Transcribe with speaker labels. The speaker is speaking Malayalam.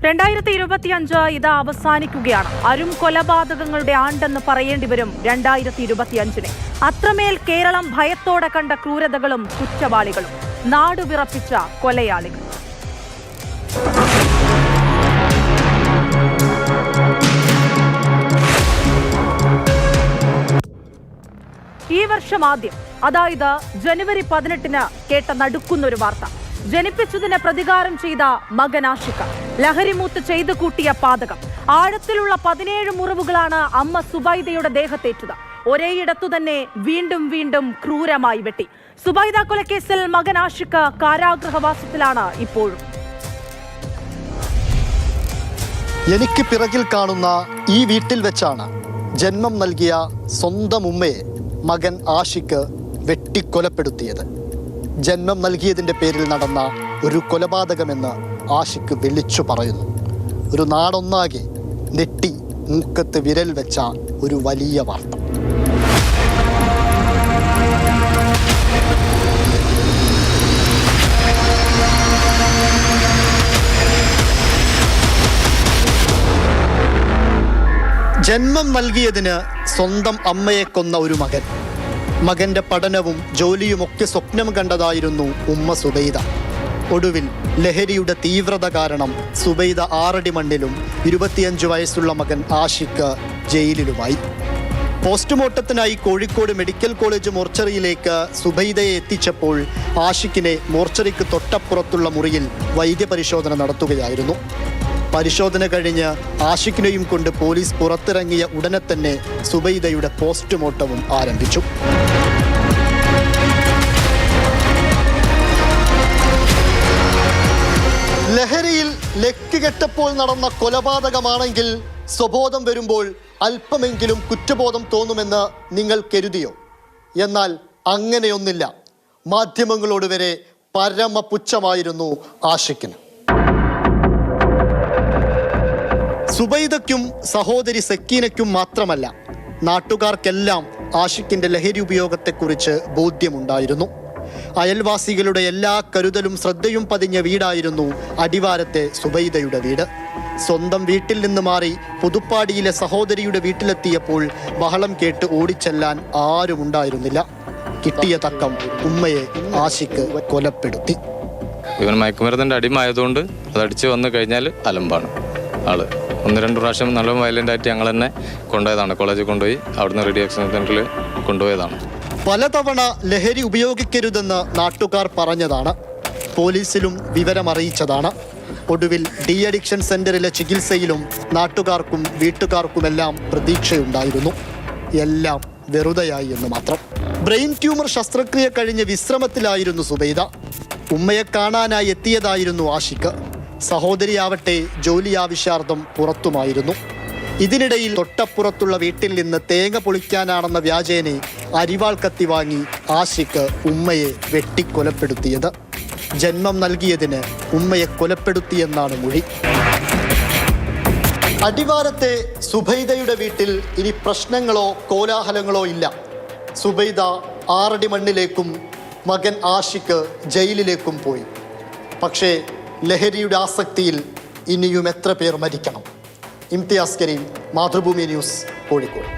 Speaker 1: 2025 ഇത് അവസാനിക്കുകയാണ്. അരും കൊലപാതകങ്ങളുടെ ആണ്ടെന്ന് പറയേണ്ടി വരും 2025-നെ. അത്രമേൽ കേരളം ഭയത്തോടെ കണ്ട ക്രൂരതകളും കുറ്റവാളികളും, നാടുവിറപ്പിച്ച കൊലയാളികൾ. ഈ വർഷം ആദ്യം, അതായത് ജനുവരി 18-ന് കേട്ട നടുക്കുന്നൊരു വാർത്ത. ജനിപ്പിച്ചതിന് പ്രതികാരം ചെയ്ത മകൻ ആഷിഖ്, ലഹരിമൂത്ത് ചെയ്തു കൂട്ടിയ പാതകം. ആഴത്തിലുള്ള 17 മുറിവുകളാണ് അമ്മ സുബൈദയുടെ ദേഹത്തേറ്റത്. ഒരേയിടത്തു തന്നെ വീണ്ടും വീണ്ടും ക്രൂരമായി വെട്ടി. സുബൈദ കൊലക്കേസിൽ മകൻ ആഷിഖ് കാരാഗൃഹവാസത്തിലാണ് ഇപ്പോഴും.
Speaker 2: എനിക്ക് പിറകിൽ കാണുന്ന ഈ വീട്ടിൽ വെച്ചാണ് ജന്മം നൽകിയ സ്വന്തം ഉമ്മയെ മകൻ ആഷിഖ് വെട്ടിക്കൊലപ്പെടുത്തിയത്. ജന്മം നൽകിയതിൻ്റെ പേരിൽ നടന്ന ഒരു കൊലപാതകമെന്ന് ആഷിഖ് വിളിച്ചു പറയുന്നു. ഒരു നാടൊന്നാകെ നെട്ടി മൂക്കത്ത് വിരൽ വെച്ച ഒരു വലിയ വാർത്ത. ജന്മം നൽകിയതിന് സ്വന്തം അമ്മയെ കൊന്ന ഒരു മകൻ. മകന്റെ പഠനവും ജോലിയുമൊക്കെ സ്വപ്നം കണ്ടതായിരുന്നു ഉമ്മ സുബൈദ. ഒടുവിൽ ലഹരിയുടെ തീവ്രത കാരണം സുബൈദ 6 അടി മണ്ണിലും 25 വയസ്സുള്ള മകൻ ആഷിഖ് ജയിലിലുമായി. പോസ്റ്റ്മോർട്ടത്തിനായി കോഴിക്കോട് മെഡിക്കൽ കോളേജ് മോർച്ചറിയിലേക്ക് സുബൈദയെ എത്തിച്ചപ്പോൾ ആഷിഖിനെ മോർച്ചറിക്ക് തൊട്ടപ്പുറത്തുള്ള മുറിയിൽ വൈദ്യപരിശോധന നടത്തുകയായിരുന്നു. പരിശോധന കഴിഞ്ഞ് ആഷിഖിനെയും കൊണ്ട് പോലീസ് പുറത്തിറങ്ങിയ ഉടനെ തന്നെ സുബൈദയുടെ പോസ്റ്റ്മോർട്ടവും ആരംഭിച്ചു. ലഹരിയിൽ ലക്കുകെട്ടപ്പോൾ നടന്ന കൊലപാതകമാണെങ്കിൽ സ്വബോധം വരുമ്പോൾ അല്പമെങ്കിലും കുറ്റബോധം തോന്നുമെന്ന് നിങ്ങൾ കരുതിയോ? എന്നാൽ അങ്ങനെയൊന്നില്ല. മാധ്യമങ്ങളോട് വരെ പരമപുച്ഛമായിരുന്നു ആഷിഖിന്. സുബൈദയ്ക്കും സഹോദരി സക്കീനയ്ക്കും മാത്രമല്ല, നാട്ടുകാർക്കെല്ലാം ആഷിഖിന്റെ ലഹരി ഉപയോഗത്തെക്കുറിച്ച് ബോധ്യമുണ്ടായിരുന്നു. അയൽവാസികളുടെ എല്ലാ കരുതലും ശ്രദ്ധയും പതിഞ്ഞ വീടായിരുന്നു അടിവാരത്തെ സുബൈദയുടെ വീട്. സ്വന്തം വീട്ടിൽ നിന്ന് മാറി പുതുപ്പാടിയിലെ സഹോദരിയുടെ വീട്ടിലെത്തിയപ്പോൾ ബഹളം കേട്ട് ഓടിച്ചെല്ലാൻ ആരും ഉണ്ടായിരുന്നില്ല. കിട്ടിയ തക്കം ഉമ്മയെ ആഷിഖ് കൊലപ്പെടുത്തി.
Speaker 3: ഇവൻ മയക്കുമരുന്നിന്റെ അടിമയായതുകൊണ്ട് അതടിച്ച് വന്നു കഴിഞ്ഞാൽ അലമ്പാണ് ആള്. 1-2 പ്രാവശ്യം നല്ല വയലൻ്റ് ആയിട്ട് ഞങ്ങൾ തന്നെ കൊണ്ടുപോയതാണ്. കോളേജിൽ കൊണ്ടുപോയി അവിടുന്ന് റെഡി ആക്ഷൻ സെന്ററിൽ കൊണ്ടുപോയതാണ്.
Speaker 2: പലതവണ ലഹരി ഉപയോഗിക്കരുതെന്ന് നാട്ടുകാർ പറഞ്ഞതാണ്. പോലീസിലും വിവരമറിയിച്ചതാണ്. ഒടുവിൽ ഡി അഡിക്ഷൻ സെന്ററിലെ ചികിത്സയിലും നാട്ടുകാർക്കും വീട്ടുകാർക്കുമെല്ലാം പ്രതീക്ഷയുണ്ടായിരുന്നു. എല്ലാം വെറുതെയായി എന്ന് മാത്രം. ബ്രെയിൻ ട്യൂമർ ശസ്ത്രക്രിയ കഴിഞ്ഞ് വിശ്രമത്തിലായിരുന്നു സുബൈദ. ഉമ്മയെ കാണാനായി എത്തിയതായിരുന്നു ആഷിഖ്. സഹോദരിയാവട്ടെ ജോലി ആവശ്യാർത്ഥം പുറത്തുമായിരുന്നു. ഇതിനിടയിൽ തൊട്ടപ്പുറത്തുള്ള വീട്ടിൽ നിന്ന് തേങ്ങ പൊളിക്കാനാണെന്ന വ്യാജേനെ അരിവാൾ കത്തി വാങ്ങി ആഷിഖ് ഉമ്മയെ വെട്ടിക്കൊലപ്പെടുത്തിയത്. ജന്മം നൽകിയതിന് ഉമ്മയെ കൊലപ്പെടുത്തിയെന്നാണ് മൊഴി. അടിവാരത്തെ സുബൈദയുടെ വീട്ടിൽ ഇനി പ്രശ്നങ്ങളോ കോലാഹലങ്ങളോ ഇല്ല. സുബൈദ 6 അടി മണ്ണിലേക്കും മകൻ ആഷിഖ് ജയിലിലേക്കും പോയി. പക്ഷേ ലഹരിയുടെ ആസക്തിയിൽ ഇനിയും എത്ര പേർ മരിക്കണം? ഇംതിയാസ് കരീം, മാതൃഭൂമി ന്യൂസ്, കോഴിക്കോട്.